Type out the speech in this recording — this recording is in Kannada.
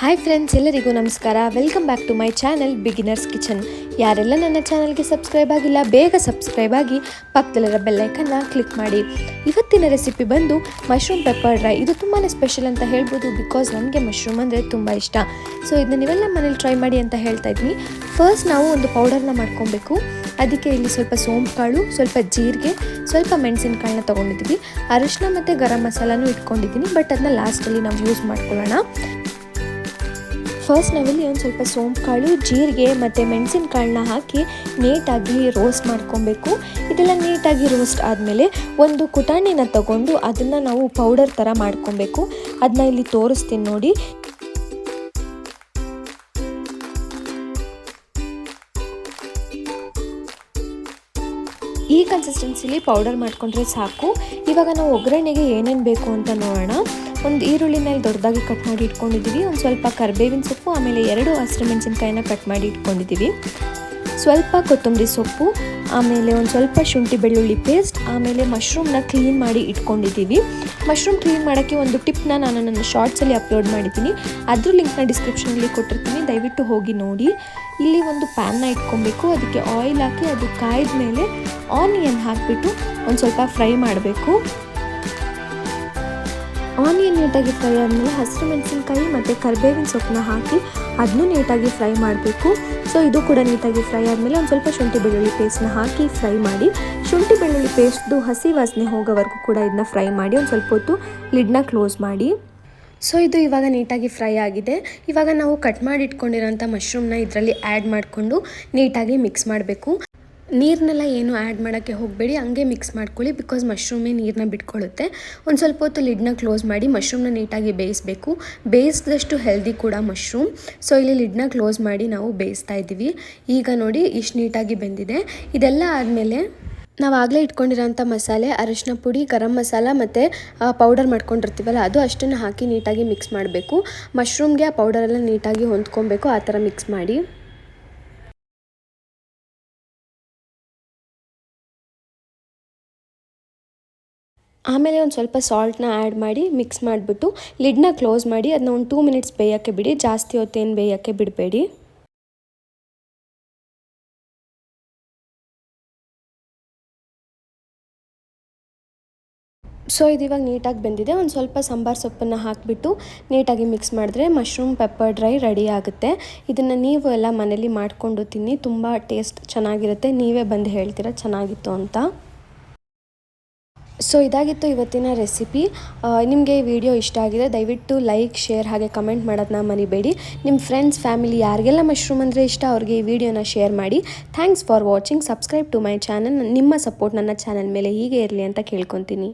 ಹಾಯ್ ಫ್ರೆಂಡ್ಸ್, ಎಲ್ಲರಿಗೂ ನಮಸ್ಕಾರ. Welcome back to my channel beginners kitchen. ಯಾರೆಲ್ಲ ನನ್ನ ಚಾನಲ್ಗೆ ಸಬ್ಸ್ಕ್ರೈಬ್ ಆಗಿಲ್ಲ, ಬೇಗ ಸಬ್ಸ್ಕ್ರೈಬ್ ಆಗಿ ಪಕ್ಕದಲ್ಲಿರೋ ಬೆಲ್ಲೈಕನ್ನ ಕ್ಲಿಕ್ ಮಾಡಿ. ಇವತ್ತಿನ ರೆಸಿಪಿ ಬಂದು ಮಶ್ರೂಮ್ ಪೆಪ್ಪರ್ ಡ್ರೈ. ಇದು ತುಂಬಾ ಸ್ಪೆಷಲ್ ಅಂತ ಹೇಳ್ಬೋದು, ಬಿಕಾಸ್ ನನಗೆ ಮಶ್ರೂಮ್ ಅಂದರೆ ತುಂಬ ಇಷ್ಟ. ಸೊ ಇದನ್ನ ನೀವೆಲ್ಲ ಮನೇಲಿ ಟ್ರೈ ಮಾಡಿ ಅಂತ ಹೇಳ್ತಾ ಇದ್ದೀನಿ. ಫಸ್ಟ್ ನಾವು ಒಂದು ಪೌಡರ್ನ ಮಾಡ್ಕೊಬೇಕು. ಅದಕ್ಕೆ ಇಲ್ಲಿ ಸ್ವಲ್ಪ ಸೋಂಪು ಕಾಳು, ಸ್ವಲ್ಪ ಜೀರಿಗೆ, ಸ್ವಲ್ಪ ಮೆಣಸಿನಕಾಳನ್ನ ತೊಗೊಂಡಿದ್ದೀವಿ. ಅರಿಶಿನ ಮತ್ತು ಗರಂ ಮಸಾಲಾನು ಇಟ್ಕೊಂಡಿದ್ದೀನಿ, ಬಟ್ ಅದನ್ನ ಲಾಸ್ಟಲ್ಲಿ ನಾವು ಯೂಸ್ ಮಾಡ್ಕೊಳ್ಳೋಣ. ಫಸ್ಟ್ ನಾವಿಲ್ಲಿ ಒಂದು ಸ್ವಲ್ಪ ಸೋಂಪು ಕಾಳು, ಜೀರಿಗೆ ಮತ್ತು ಮೆಣಸಿನಕಾಳನ್ನ ಹಾಕಿ ನೀಟಾಗಿ ರೋಸ್ಟ್ ಮಾಡ್ಕೊಬೇಕು. ಇದೆಲ್ಲ ನೀಟಾಗಿ ರೋಸ್ಟ್ ಆದಮೇಲೆ ಒಂದು ಕುಟಾಣಿನ ತಗೊಂಡು ಅದನ್ನು ನಾವು ಪೌಡರ್ ಥರ ಮಾಡ್ಕೊಬೇಕು. ಅದನ್ನ ಇಲ್ಲಿ ತೋರಿಸ್ತೀನಿ ನೋಡಿ. ಈ ಕನ್ಸಿಸ್ಟೆನ್ಸಿಲಿ ಪೌಡರ್ ಮಾಡಿಕೊಂಡ್ರೆ ಸಾಕು. ಇವಾಗ ನಾವು ಒಗ್ಗರಣೆಗೆ ಏನೇನು ಬೇಕು ಅಂತ ನೋಡೋಣ. ಒಂದು ಈರುಳ್ಳಿನ ದೊಡ್ಡದಾಗಿ ಕಟ್ ಮಾಡಿ ಇಟ್ಕೊಂಡಿದ್ದೀವಿ. ಒಂದು ಸ್ವಲ್ಪ ಕರಿಬೇವಿನ ಸೊಪ್ಪು, ಆಮೇಲೆ 2 ಹಸಿರು ಮೆಣಸಿನ್ಕಾಯಿನ ಕಟ್ ಮಾಡಿ ಇಟ್ಕೊಂಡಿದ್ದೀವಿ. ಸ್ವಲ್ಪ ಕೊತ್ತಂಬರಿ ಸೊಪ್ಪು, ಆಮೇಲೆ ಒಂದು ಸ್ವಲ್ಪ ಶುಂಠಿ ಬೆಳ್ಳುಳ್ಳಿ ಪೇಸ್ಟ್, ಆಮೇಲೆ ಮಶ್ರೂಮ್ನ ಕ್ಲೀನ್ ಮಾಡಿ ಇಟ್ಕೊಂಡಿದ್ದೀವಿ. ಮಶ್ರೂಮ್ ಕ್ಲೀನ್ ಮಾಡೋಕ್ಕೆ ಒಂದು ಟಿಪ್ನ ನಾನು ನನ್ನ ಶಾರ್ಟ್ಸಲ್ಲಿ ಅಪ್ಲೋಡ್ ಮಾಡಿದ್ದೀನಿ. ಅದ್ರ ಲಿಂಕ್ನ ಡಿಸ್ಕ್ರಿಪ್ಷನಲ್ಲಿ ಕೊಟ್ಟಿರ್ತೀನಿ, ದಯವಿಟ್ಟು ಹೋಗಿ ನೋಡಿ. ಇಲ್ಲಿ ಒಂದು ಪ್ಯಾನ್ನ ಇಟ್ಕೊಬೇಕು. ಅದಕ್ಕೆ ಆಯಿಲ್ ಹಾಕಿ ಅದು ಕಾಯ್ದ ಮೇಲೆ ಆನಿಯನ್ ಹಾಕಿಬಿಟ್ಟು ಒಂದು ಸ್ವಲ್ಪ ಫ್ರೈ ಮಾಡಬೇಕು. ಆನಿಯನ್ ನೀಟಾಗಿ ಫ್ರೈ ಆದಮೇಲೆ ಹಸಿರು ಮೆಣಸಿನ್ಕಾಯಿ ಮತ್ತು ಕರಿಬೇವಿನ ಸೊಪ್ಪನ್ನ ಹಾಕಿ ಅದನ್ನು ನೀಟಾಗಿ ಫ್ರೈ ಮಾಡಬೇಕು. ಸೊ ಇದು ಕೂಡ ನೀಟಾಗಿ ಫ್ರೈ ಆದಮೇಲೆ ಒಂದು ಸ್ವಲ್ಪ ಶುಂಠಿ ಬೆಳ್ಳುಳ್ಳಿ ಪೇಸ್ಟ್ನ ಹಾಕಿ ಫ್ರೈ ಮಾಡಿ. ಶುಂಠಿ ಬೆಳ್ಳುಳ್ಳಿ ಪೇಸ್ಟ್ದು ಹಸಿ ವಾಸನೆ ಹೋಗೋವರೆಗೂ ಕೂಡ ಇದನ್ನ ಫ್ರೈ ಮಾಡಿ ಒಂದು ಸ್ವಲ್ಪ ಹೊತ್ತು ಲಿಡ್ನ ಕ್ಲೋಸ್ ಮಾಡಿ. ಸೊ ಇದು ಇವಾಗ ನೀಟಾಗಿ ಫ್ರೈ ಆಗಿದೆ. ಇವಾಗ ನಾವು ಕಟ್ ಮಾಡಿ ಇಟ್ಕೊಂಡಿರೋಂಥ ಮಶ್ರೂಮ್ನ ಇದರಲ್ಲಿ ಆ್ಯಡ್ ಮಾಡಿಕೊಂಡು ನೀಟಾಗಿ ಮಿಕ್ಸ್ ಮಾಡಬೇಕು. ನೀರನ್ನೆಲ್ಲ ಏನು ಆ್ಯಡ್ ಮಾಡೋಕ್ಕೆ ಹೋಗಬೇಡಿ, ಹಂಗೆ ಮಿಕ್ಸ್ ಮಾಡ್ಕೊಳ್ಳಿ, ಬಿಕಾಸ್ ಮಶ್ರೂಮೇ ನೀರನ್ನ ಬಿಟ್ಕೊಳ್ಳುತ್ತೆ. ಒಂದು ಸ್ವಲ್ಪ ಹೊತ್ತು ಲಿಡ್ನ ಕ್ಲೋಸ್ ಮಾಡಿ ಮಶ್ರೂಮ್ನ ನೀಟಾಗಿ ಬೇಯಿಸಬೇಕು. ಬೇಯಿಸಿದಷ್ಟು ಹೆಲ್ದಿ ಕೂಡ ಮಶ್ರೂಮ್. ಸೊ ಇಲ್ಲಿ ಲಿಡ್ನ ಕ್ಲೋಸ್ ಮಾಡಿ ನಾವು ಬೇಯಿಸ್ತಾ ಇದ್ದೀವಿ. ಈಗ ನೋಡಿ ಇಷ್ಟು ನೀಟಾಗಿ ಬೆಂದಿದೆ. ಇದೆಲ್ಲ ಆದಮೇಲೆ ನಾವು ಆಗಲೇ ಇಟ್ಕೊಂಡಿರೋಂಥ ಮಸಾಲೆ, ಅರಿಶಿನ ಪುಡಿ, ಗರಂ ಮಸಾಲ ಮತ್ತು ಪೌಡರ್ ಮಾಡ್ಕೊಂಡಿರ್ತೀವಲ್ಲ ಅದು ಅಷ್ಟನ್ನು ಹಾಕಿ ನೀಟಾಗಿ ಮಿಕ್ಸ್ ಮಾಡಬೇಕು. ಮಶ್ರೂಮ್ಗೆ ಆ ಪೌಡರೆಲ್ಲ ನೀಟಾಗಿ ಹೊಂದ್ಕೊಬೇಕು, ಆ ಥರ ಮಿಕ್ಸ್ ಮಾಡಿ. ಆಮೇಲೆ ಒಂದು ಸ್ವಲ್ಪ ಸಾಲ್ಟ್ನ ಆ್ಯಡ್ ಮಾಡಿ ಮಿಕ್ಸ್ ಮಾಡಿಬಿಟ್ಟು ಲಿಡ್ನ ಕ್ಲೋಸ್ ಮಾಡಿ ಅದನ್ನ ಒಂದು 2 ಮಿನಿಟ್ಸ್ ಬೇಯೋಕ್ಕೆ ಬಿಡಿ. ಜಾಸ್ತಿ ಹೊತ್ತೇನು ಬೇಯೋಕ್ಕೆ ಬಿಡಬೇಡಿ. ಸೊ ಇದು ಇವಾಗ ನೀಟಾಗಿ ಬೆಂದಿದೆ. ಒಂದು ಸ್ವಲ್ಪ ಸಾಂಬಾರು ಸೊಪ್ಪನ್ನು ಹಾಕಿಬಿಟ್ಟು ನೀಟಾಗಿ ಮಿಕ್ಸ್ ಮಾಡಿದ್ರೆ ಮಶ್ರೂಮ್ ಪೆಪ್ಪರ್ ಡ್ರೈ ರೆಡಿ ಆಗುತ್ತೆ. ಇದನ್ನು ನೀವು ಎಲ್ಲ ಮನೇಲಿ ಮಾಡಿಕೊಂಡು ತಿನ್ನಿ, ತುಂಬ ಟೇಸ್ಟ್ ಚೆನ್ನಾಗಿರುತ್ತೆ. ನೀವೇ ಬಂದು ಹೇಳ್ತೀರಾ ಚೆನ್ನಾಗಿತ್ತು ಅಂತ. ಸೊ ಇದಾಗಿತ್ತು ಇವತ್ತಿನ ರೆಸಿಪಿ. ನಿಮಗೆ ಈ ವಿಡಿಯೋ ಇಷ್ಟ ಆಗಿದೆ ದಯವಿಟ್ಟು ಲೈಕ್, ಶೇರ್ ಹಾಗೆ ಕಮೆಂಟ್ ಮಾಡೋದನ್ನ ಮರಿಬೇಡಿ. ನಿಮ್ಮ ಫ್ರೆಂಡ್ಸ್, ಫ್ಯಾಮಿಲಿ ಯಾರಿಗೆಲ್ಲ ಮಶ್ರೂಮ್ ಅಂದರೆ ಇಷ್ಟ ಅವ್ರಿಗೆ ಈ ವಿಡಿಯೋನ ಶೇರ್ ಮಾಡಿ. Thanks for watching. Subscribe to my channel. ನಿಮ್ಮ ಸಪೋರ್ಟ್ ನನ್ನ ಚಾನಲ್ ಮೇಲೆ ಹೀಗೆ ಇರಲಿ ಅಂತ ಕೇಳ್ಕೊತೀನಿ.